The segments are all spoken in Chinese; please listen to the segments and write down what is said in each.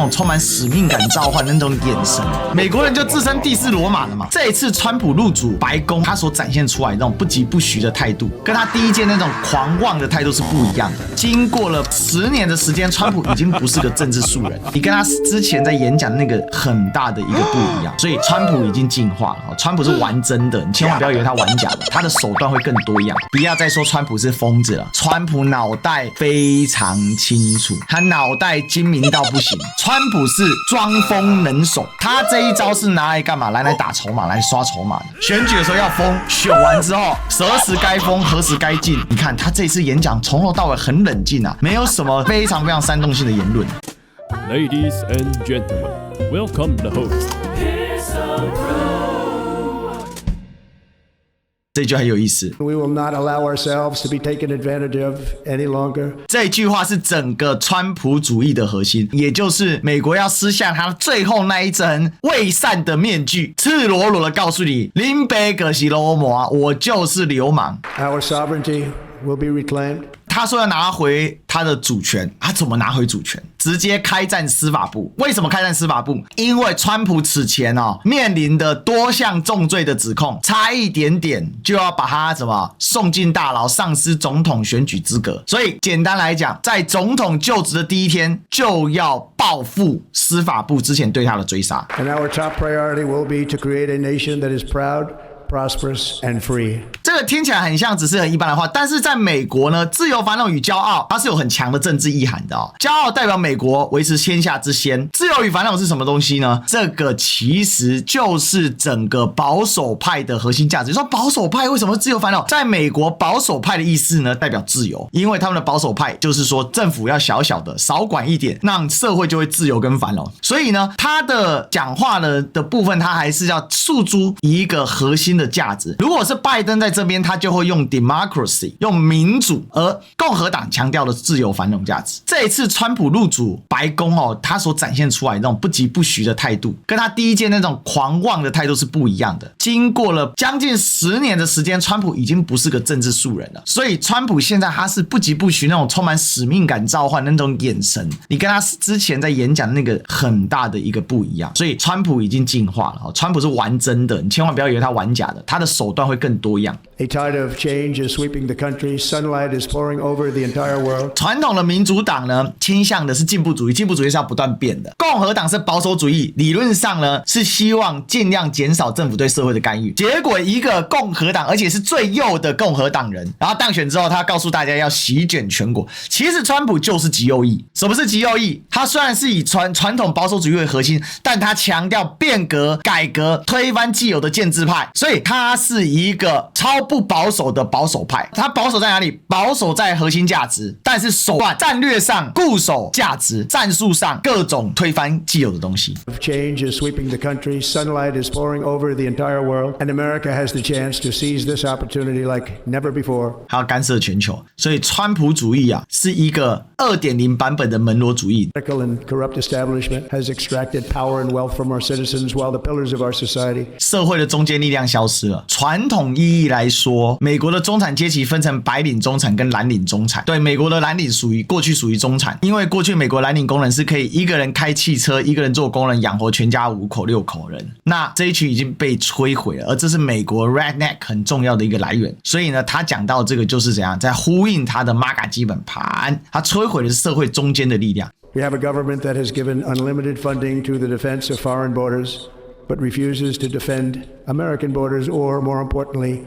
种充满使命感召唤的那种眼神，美国人就自称第四罗马了嘛。这一次川普入主白宫，他所展现出来的那种不疾不徐的态度，跟他第一届那种狂妄的态度是不一样的。经过了10年的时间，川普已经不是个政治素人，你跟他之前在演讲那个很大的一个不一样，所以川普已经进化了。川普是玩真的，你千万不要以为他玩假的，他的手段会更多样。不要再说川普是疯子了，川普脑袋非常清楚，他脑袋精明到不行。川普是装疯能手，他这一招是拿来干嘛？来打筹码，来刷筹码的。选举的时候要疯，选完之后何时该疯，何时该进。你看他这一次演讲从头到尾很冷静啊，没有什么非常煽动性的言论。Ladies and gentlemen, welcome the host. 这句很有意思。 We will not allow ourselves to be taken advantage of any longer. 这句话是整个川普主义的核心，也就是美国要撕下它最后那一层伪善的面具，赤裸裸的告诉你，林北葛西罗摩，我就是流氓。 Our sovereignty will be reclaimed. 他说要拿回他的主权，他怎么拿回主权？直接开战司法部。为什么开战司法部？因为川普此前面临的多项重罪的指控，差一点点就要把他送进大牢，丧失总统选举资格。所以简单来讲，在总统就职的第一天就要报复司法部之前对他的追杀。 And our top priority will be to create a nation that is proud, prosperous, and free. 这个听起来很像只是很一般的话，但是在美国呢，自由繁荣与骄傲它是有很强的政治意涵的。骄傲代表美国维持天下之先，自由与繁荣是什么东西呢？这个其实就是整个保守派的核心价值。你说保守派为什么是自由繁荣？在美国保守派的意思呢，代表自由，因为他们的保守派就是说政府要小小的少管一点，让社会就会自由跟繁荣。所以呢，他的讲话的部分，他还是要诉诸一个核心的价值。如果是拜登在这边，他就会用 democracy 用民主，而共和党强调的自由繁荣价值。这一次川普入主白宫他所展现出来的那种不疾不徐的态度，跟他第一届那种狂妄的态度是不一样的。经过了将近10年的时间，川普已经不是个政治素人了，所以川普现在他是不疾不徐那种充满使命感召唤的那种眼神，你跟他之前在演讲那个很大的一个不一样。所以川普已经进化了，川普是玩真的，你千万不要以为他玩假的，他的手段会更多样。A tide of change is sweeping the country. Sunlight is pouring over the entire world. 传统的民主党呢，倾向的是进步主义，进步主义是要不断变的。共和党是保守主义，理论上呢是希望尽量减少政府对社会的干预。结果一个共和党，而且是最右的共和党人，然后当选之后，他告诉大家要席卷全国。其实川普就是极右翼。什么是极右翼？他虽然是以传统保守主义为核心，但他强调变革、改革、推翻既有的建制派，所以他是一个超不保守的保守派。他保守在哪里？保守在核心价值，但是手段战略上固守价值，战术上各种推翻既有的东西。 Change is sweeping the country. Sunlight is pouring over the entire world. And America has the chance to seize this opportunity like never before. 还要干涉全球，所以川普主义是一个2.0 版本的门罗主义。 Radical and corrupt establishment has extracted power and wealth from our citizens while the pillars of our society. 社会的中间力量消失了。传统意义来说，美国的中产阶级分成白领中产跟蓝领中产。对，美国的蓝领过去属于中产，因为过去美国蓝领工人是可以一个人开汽车，一个人做工人养活全家5口6口人。那这一群已经被摧毁了，而这是美国 redneck 很重要的一个来源。所以呢，他讲到这个就是怎样，在呼应他的 MAGA 基本盘，他摧毁的是社会中间的力量。 We have a government that has given unlimited funding to the defense of foreign borders, but refuses to defend American borders or, more importantly,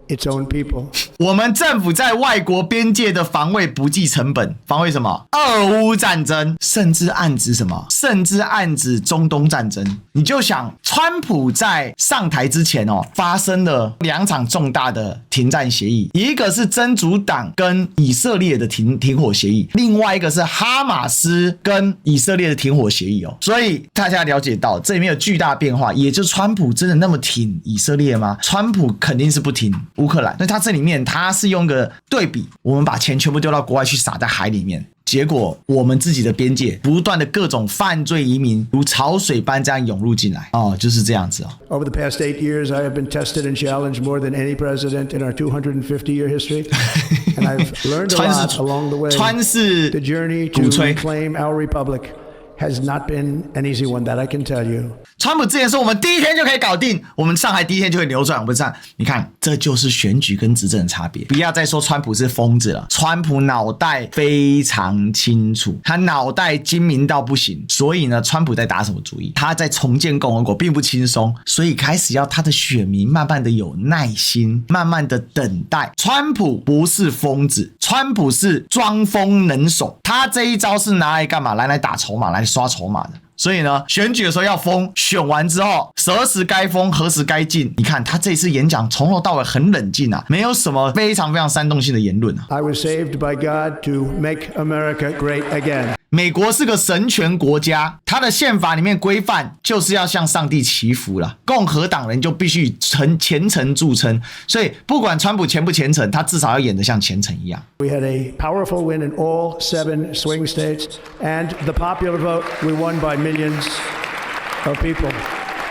its own people. 我们政府在外国边界的防卫不计成本，防卫什么？俄乌战争，甚至暗指什么？甚至暗指中东战争。你就想，川普在上台之前发生了2场重大的停战协议，一个是真主党跟以色列的停火协议，另外一个是哈马斯跟以色列的停火协议所以大家了解到这里面有巨大变化，也就是川普真的那么挺以色列吗？川普肯定是不挺乌克兰，那他这里面他是用个对比，我们把钱全部丢到国外去撒在海里面。结果我们自己的边界不断的各种犯罪移民如潮水般这样涌入进来就是这样子Over the past 8 years, I have been tested and challenged more than any president in our 250-year history, and I've learned a lot along the way. 川是 The journey to reclaim our republic has not been an easy one, that I can tell you. 川普之前说我们第一天就可以搞定，我们上海第一天就会扭转，不是？你看，这就是选举跟执政的差别。不要再说川普是疯子了，川普脑袋非常清楚，他脑袋精明到不行。所以呢，川普在打什么主意？他在重建共和国并不轻松，所以开始要他的选民慢慢的有耐心，慢慢的等待。川普不是疯子，川普是装疯能手，他这一招是拿来干嘛？来打筹码，来刷筹码的。所以呢，选举的时候要疯，选完之后何时该疯，何时该进。你看他这次演讲从头到尾很冷静啊，没有什么非常非常煽动性的言论啊。I was saved by God to make America great again. 美国是个神权国家，它的宪法里面规范就是要向上帝祈福啦。共和党人就必须虔诚著称，所以不管川普虔不虔诚，他至少要演得像虔诚一样。We had a powerful win in all 7 swing states, and the popular vote, we won by millions of people.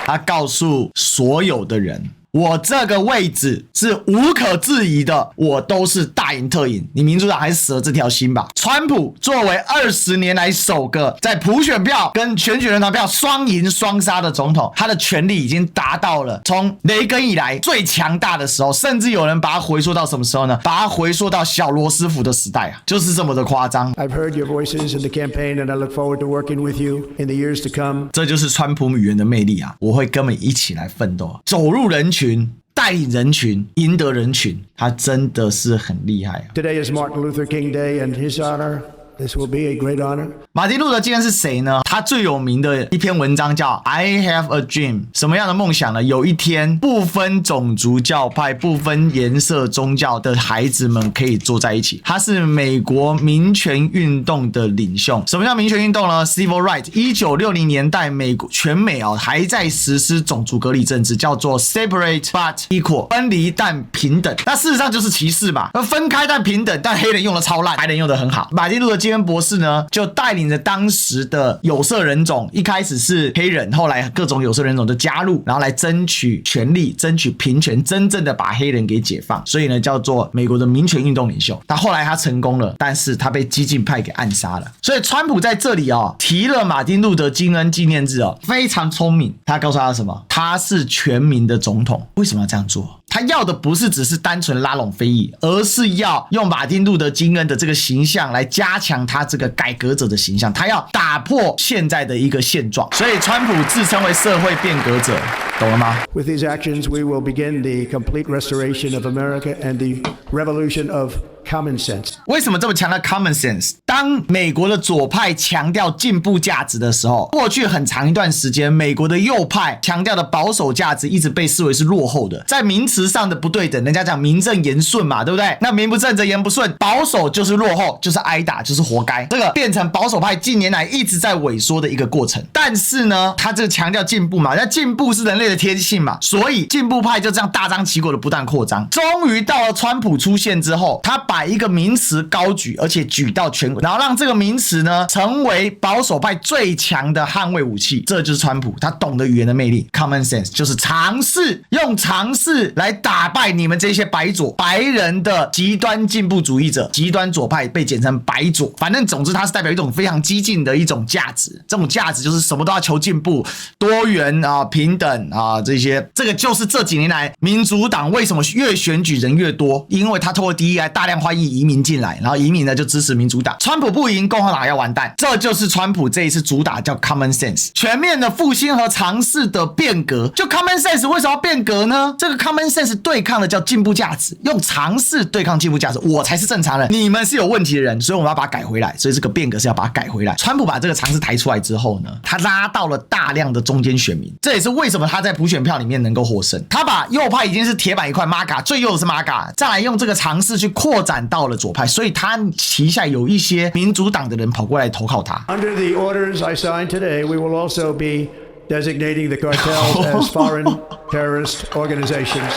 他告诉所有的人，我这个位置是无可置疑的，我都是大赢特赢，你民主党还是死了这条心吧。川普作为20年来首个在普选票跟选举人团票双赢双杀的总统，他的权力已经达到了从雷根以来最强大的时候，甚至有人把它回溯到什么时候呢？把它回溯到小罗斯福的时代啊，就是这么的夸张。I've heard your voices in the campaign, and I look forward to working with you in the years to come. 这就是川普语言的魅力啊！我会跟我们一起来奋斗，走入人群，带领人群，赢得人群，他真的是很厉害啊。Today is Martin Luther King Day, and his honor, this will be a great honor. 马丁路德金恩是谁呢？他最有名的一篇文章叫 I have a dream。 什么样的梦想呢？有一天不分种族教派，不分颜色宗教的孩子们可以坐在一起。他是美国民权运动的领袖。什么叫民权运动呢？ Civil Rights。 1960年代美国全美还在实施种族隔离政治，叫做 Separate but Equal， 分离但平等。那事实上就是歧视嘛，分开但平等，但黑人用的超烂，白人用的很好。马丁路德金恩博士呢，就带领着当时的有色人种，一开始是黑人，后来各种有色人种就加入，然后来争取权利，争取平权，真正的把黑人给解放。所以呢，叫做美国的民权运动领袖。但后来他成功了，但是他被激进派给暗杀了。所以川普在这里提了马丁路德金恩纪念日非常聪明。他告诉他什么？他是全民的总统。为什么要这样做？他要的不是只是单纯拉拢非裔，而是要用马丁路德金恩的这个形象来加强他这个改革者的形象，他要打破现在的一个现状。所以川普自称为社会变革者，懂了吗？ With these actions, we will begin the complete restoration of America and the revolution of common sense. 为什么这么强调 common sense？ 当美国的左派强调进步价值的时候，过去很长一段时间，美国的右派强调的保守价值一直被视为是落后的，在名词上的不对等。人家讲名正言顺嘛，对不对？那名不正则言不顺，保守就是落后，就是挨打，就是活该。这个变成保守派近年来一直在萎缩的一个过程。但是呢，他这个强调进步嘛，那进步是人类的天性嘛，所以进步派就这样大张旗鼓的不断扩张。终于到了川普出现之后，他把一个名词高举，而且举到全国，然后让这个名词呢成为保守派最强的捍卫武器。这就是川普，他懂得语言的魅力 ，common sense 就是用尝试来打败你们这些白人的极端进步主义者，极端左派被简称白左。反正总之，它是代表一种非常激进的一种价值。这种价值就是什么都要求进步、多元平等这些。这个就是这几年来民主党为什么越选举人越多，因为他透过DEI大量欢迎移民进来，然后移民呢就支持民主党。川普不赢，共和党要完蛋。这就是川普这一次主打叫 common sense， 全面的复兴和尝试的变革。就 common sense 为什么要变革呢？这个 common sense 对抗的叫进步价值，用尝试对抗进步价值。我才是正常人，你们是有问题的人，所以我们要把它改回来。所以这个变革是要把它改回来。川普把这个尝试抬出来之后呢，他拉到了大量的中间选民，这也是为什么他在普选票里面能够获胜。他把右派已经是铁板一块 MAGA， 最右的是 MAGA， 再来用这个尝试去扩展到了左派，所以他旗下有一些民主党的人跑过来投靠他。Under the orders I signed today, we will also be designating the cartels as foreign terrorist organizations.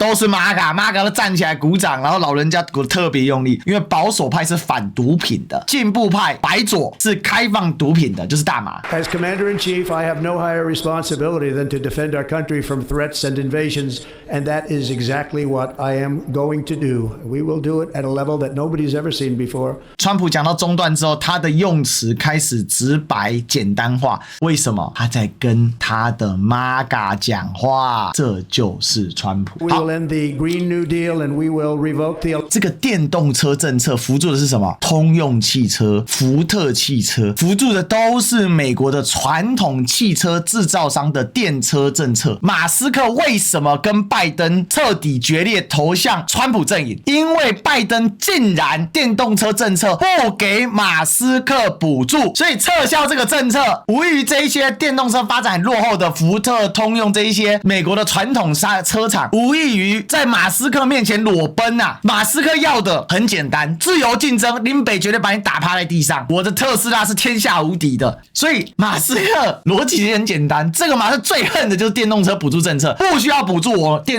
都是MAGA都站起来鼓掌，然后老人家鼓得特别用力，因为保守派是反毒品的，进步派白左是开放毒品的，就是大麻。As Commander-in-Chief, I have no higher responsibility than to defend our country from threats and invasions, and that is exactly what I am going to do. We will do it at a level that nobody's ever seen before. 川普讲到中段之后，他的用词开始直白简单化，为什么？他在跟他的 MAGA 讲话，这就是川普。 We will end the Green New Deal and we will revoke the... 这个电动车政策辅助的是什么？通用汽车、福特汽车，辅助的都是美国的传统汽车制造商的电车政策。马斯克为什么跟拜登彻底决裂，投向川普阵营？因为拜登竟然电动车政策不给马斯克补助，所以撤销这个政策，无异于这一些电动车发展很落后的福特、通用这一些美国的传统车厂，无异于在马斯克面前裸奔啊！马斯克要的很简单，自由竞争，林北绝对把你打趴在地上。我的特斯拉是天下无敌的，所以马斯克逻辑很简单，这个马斯克最恨的就是电动车补助政策，不需要补助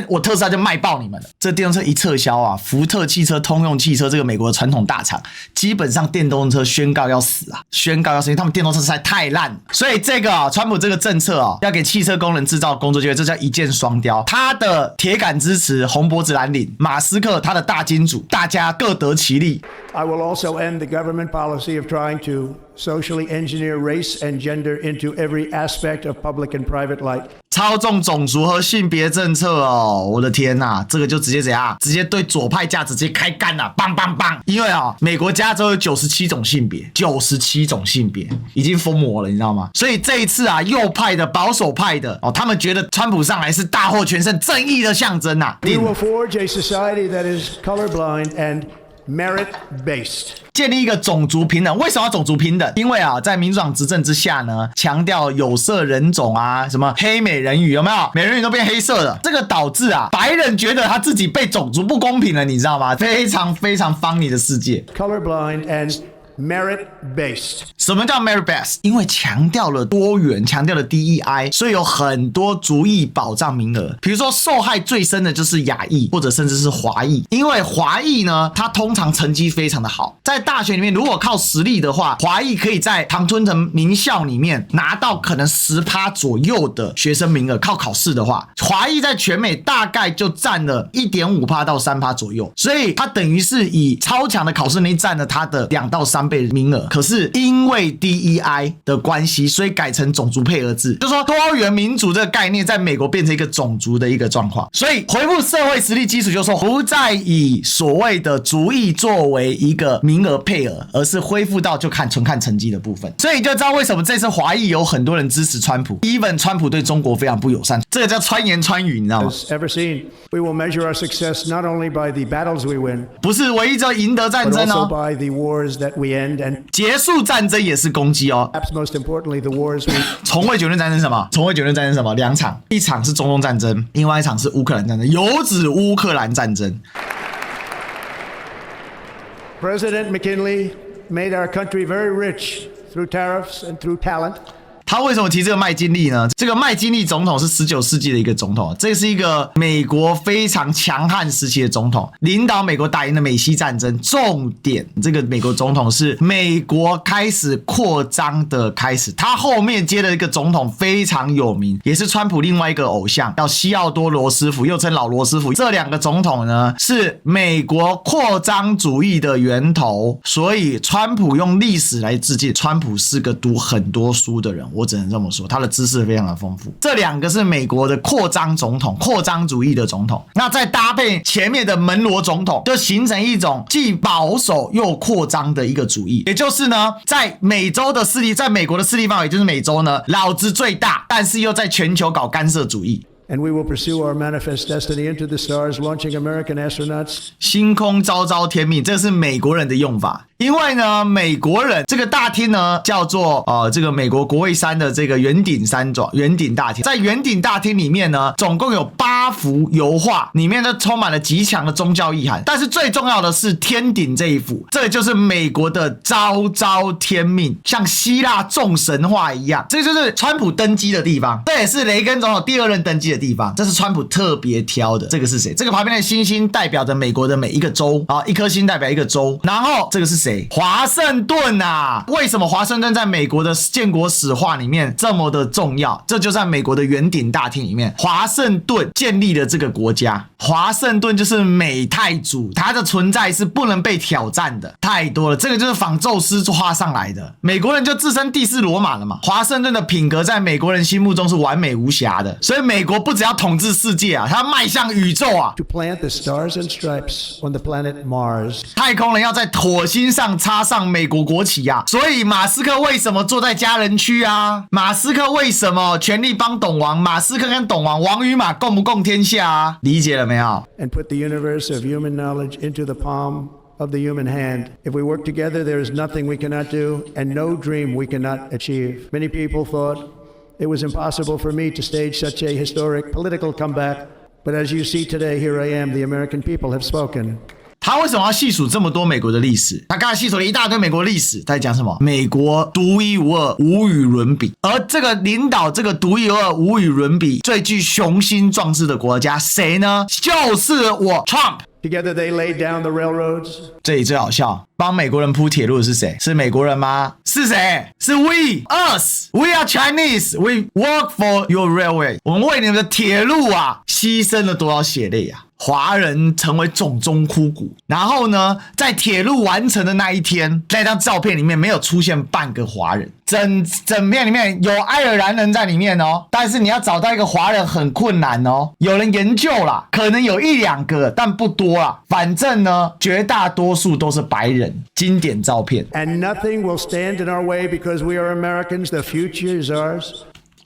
我特斯拉就卖爆你们了。这电动车一撤销啊，福特汽车、通用汽车这个美国的传统大厂，基本上电动车宣告要死啊，宣告要死，因为他们电动车实在太烂了。所以这个川普这个政策要给汽车工人制造工作机会，这叫一箭双雕。他的铁杆支持红脖子蓝领，马斯克他的大金主，大家各得其利。I will also end the government policy of trying to socially engineer race and gender into every aspect of public and private life. 操纵种族和性别政策哦，我的天哪，这个就直接怎样？直接对左派价值直接开干了，棒棒棒！因为美国加州有97种性别，97种性别已经疯魔了，你知道吗？所以这一次右派的、保守派的他们觉得川普上来是大获全胜、正义的象征啊。We will forge a society that is colorblind and merit-based. 建立一个种族平等。为什么要种族平等？因为在民主党执政之下呢，强调有色人种啊，什么黑美人鱼有没有？美人鱼都变黑色了，这个导致白人觉得他自己被种族不公平了，你知道吗？非常非常funny的世界。Colorblind and merit-based. 什么叫 merit-based？ 因为强调了多元，强调了 DEI， 所以有很多族裔保障名额。比如说受害最深的就是亚裔，或者甚至是华裔。因为华裔呢，他通常成绩非常的好，在大学里面如果靠实力的话，华裔可以在常春藤名校里面拿到可能 10% 左右的学生名额。靠考试的话，华裔在全美大概就占了 1.5% 到 3% 左右，所以他等于是以超强的考试能力占了他的2到3倍名额。可是因为 DEI 的关系，所以改成种族配额制，就是说多元民主这个概念在美国变成一个种族的一个状况。所以回复社会实力基础，就是说不再以所谓的族裔作为一个名额配额，而是恢复到就纯看成绩的部分。所以就知道为什么这次华裔有很多人支持川普 ，even 川普对中国非常不友善，这个叫川言川语，你知道吗？ Ever seen? We will measure our success not only by the battles we win, 不是唯一就赢得战 but 争 also 哦， by the wars that we end, and 结束战争也是攻击哦。 perhaps most importantly, the wars we 重回9年战争是什么？重回9年战争是什么？2场，一场是中东战争，另外一场是乌克兰战争，有指乌克兰战争。President McKinley made our country very rich through tariffs and through talent. 他为什么提这个麦金利呢？这个麦金利总统是19世纪的一个总统，这是一个美国非常强悍时期的总统，领导美国打赢了美西战争。重点，这个美国总统是美国开始扩张的开始。他后面接的一个总统非常有名，也是川普另外一个偶像，叫西奥多·罗斯福，又称老罗斯福。这2个总统呢，是美国扩张主义的源头，所以川普用历史来致敬。川普是个读很多书的人，我只能这么说，他的知识非常的丰富。这2个是美国的扩张总统，扩张主义的总统。那再搭配前面的门罗总统，就形成一种既保守又扩张的一个主义。也就是呢，在美洲的势力，在美国的势力范围，就是美洲呢，老子最大，但是又在全球搞干涉主义。And we will pursue our manifest destiny into the stars, launching American astronauts. 星空昭昭天命，这是美国人的用法。因为呢，美国人这个大厅呢叫做这个美国国会山的这个圆顶大厅，在圆顶大厅里面呢，总共有8幅油画，里面都充满了极强的宗教意涵。但是最重要的是天顶这一幅，这就是美国的昭昭天命，像希腊众神话一样，这就是川普登基的地方，这也是雷根总统第2任登基的地方，这是川普特别挑的。这个是谁？这个旁边的星星代表着美国的每一个州啊，一颗星代表一个州。然后这个是谁？华盛顿啊！为什么华盛顿在美国的建国史话里面这么的重要？这就在美国的圆顶大厅里面，华盛顿建立了这个国家。华盛顿就是美太祖，他的存在是不能被挑战的，太多了。这个就是仿宙斯画上来的，美国人就自称第4罗马了嘛。华盛顿的品格在美国人心目中是完美无瑕的，所以美国不只要统治世界啊，他要迈向宇宙啊。To plant the stars and stripes on the planet Mars. 太空人要在火星上插上美国国旗啊，所以马斯克为什么坐在家人区啊？马斯克为什么全力帮董王？马斯克跟董王，王与马共不共天下啊？理解了没有？ And put the universe of human knowledge into the palm of the human hand. If we work together, there is nothing we cannot do and no dream we cannot achieve. Many people thought it was impossible for me to stage such a historic political comeback. But as you see today, here I am. The American people have spoken. 他为什么要细数这么多美国的历史？他刚才细数了一大堆美国历史，他在讲什么？美国独一无二，无与伦比。而这个领导这个独一无二、无与伦比、最具雄心壮志的国家，谁呢？就是我 Trump。Together they laid down the railroads. 这里最好笑，帮美国人铺铁路的是谁？是美国人吗？是谁？是 we us. We are Chinese. We work for your railway. 我们为你们的铁路啊，牺牲了多少血泪啊！华人成为冢中枯骨。然后呢，在铁路完成的那一天，那张照片里面没有出现半个华人，整片里面有爱尔兰人在里面哦，但是你要找到一个华人很困难哦。有人研究啦，可能有1、2个，但不多啦。反正呢，绝大多数都是白人。经典照片。And nothing will stand in our way because we are Americans. The future is ours.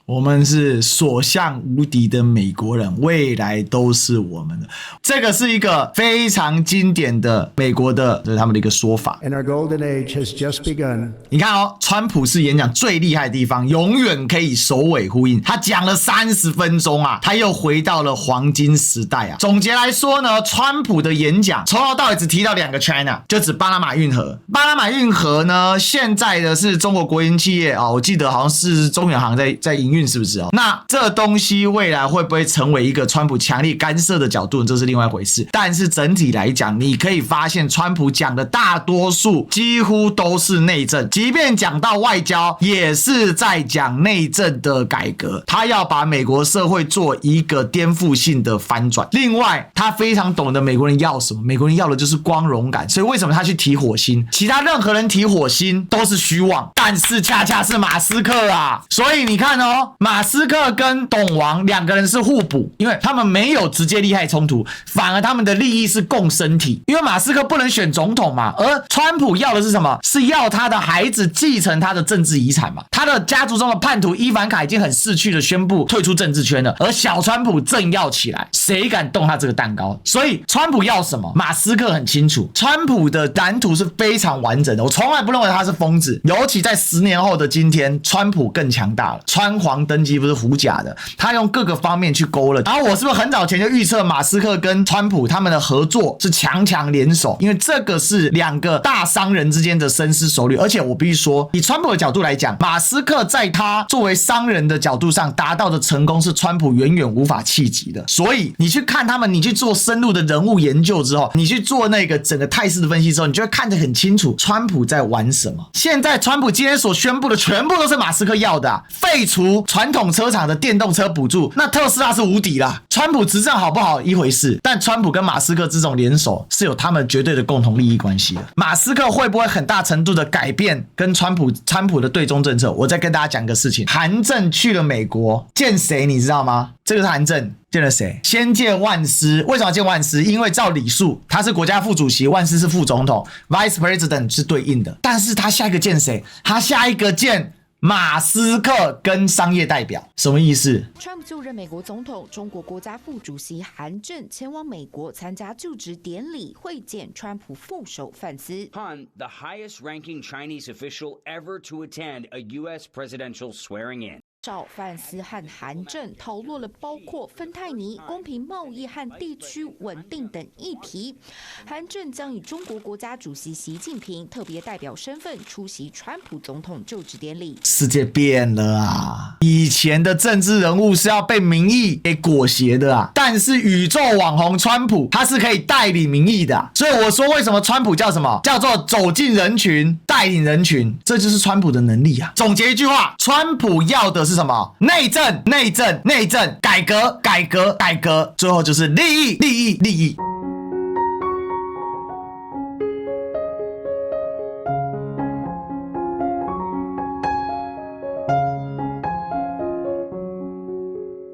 我们是所向无敌的美国人，未来都是我们的。这个是一个非常经典的美国的，这是他们的一个说法。And our golden age has just begun. 你看哦，川普是演讲最厉害的地方，永远可以首尾呼应。他讲了30分钟啊，他又回到了黄金时代啊。总结来说呢，川普的演讲从头到尾只提到2个 China， 就指巴拿马运河。巴拿马运河呢，现在的是中国国营企业啊，我记得好像是中远航在营运，是不是哦？那这东西未来会不会成为一个川普强力干涉的角度，这是另外一回事。但是整体来讲，你可以发现川普讲的大多数几乎都是内政，即便讲到外交，也是在讲内政的改革。他要把美国社会做一个颠覆性的翻转。另外，他非常懂得美国人要什么，美国人要的就是光荣感。所以为什么他去提火星？其他任何人提火星都是虚妄，但是恰恰是马斯克啊。所以你看哦，马斯克跟董王2个人是互补，因为他们没有直接利害冲突，反而他们的利益是共生体。因为马斯克不能选总统嘛，而川普要的是什么？是要他的孩子继承他的政治遗产嘛。他的家族中的叛徒伊凡卡已经很识趣的宣布退出政治圈了，而小川普正要起来，谁敢动他这个蛋糕？所以川普要什么？马斯克很清楚，川普的蓝图是非常完整的。我从来不认为他是疯子，尤其在10年后的今天，川普更强大了。川皇登基不是胡假的，他用各个方面去勾勒。然后我是不是很早前就预测马斯克跟川普他们的合作是强强联手？因为这个是2个大商人之间的深思熟虑。而且我必须说，以川普的角度来讲，马斯克在他作为商人的角度上达到的成功是川普远远无法企及的。所以你去看他们，你去做深入的人物研究之后，你去做那个整个态势的分析之后，你就会看得很清楚川普在玩什么。现在川普今天所宣布的全部都是马斯克要的啊，废除传统车厂的电动车补助，那特斯拉是无敌啦。川普执政好不好一回事，但川普跟马斯克这种联手是有他们绝对的共同利益关系的。马斯克会不会很大程度的改变跟川普的对中政策？我再跟大家讲个事情，韩正去了美国见谁你知道吗？这个是韩正见了谁？先见万斯。为什么要见万斯？因为照礼数，他是国家副主席，万斯是副总统 ，Vice President 是对应的。但是他下一个见谁？他下一个见马斯克跟商业代表，什么意思？川普就任美国总统，中国国家副主席韩正前往美国参加就职典礼，会见川普副手范斯。Han, the highest-ranking Chinese official ever to attend a U.S. presidential swearing-in. 赵范斯和韩正讨论了包括芬太尼、公平贸易和地区稳定等议题。韩正将以中国国家主席习近平特别代表身份出席川普总统就职典礼。世界变了啊！以前的政治人物是要被民意给裹挟的啊，但是宇宙网红川普他是可以带领民意的啊，所以我说为什么川普叫什么？叫做走进人群，带领人群，这就是川普的能力啊！总结一句话，川普要的是什么？内政，内政，内政，改革，改革，改革，最后就是利益，利益，利益。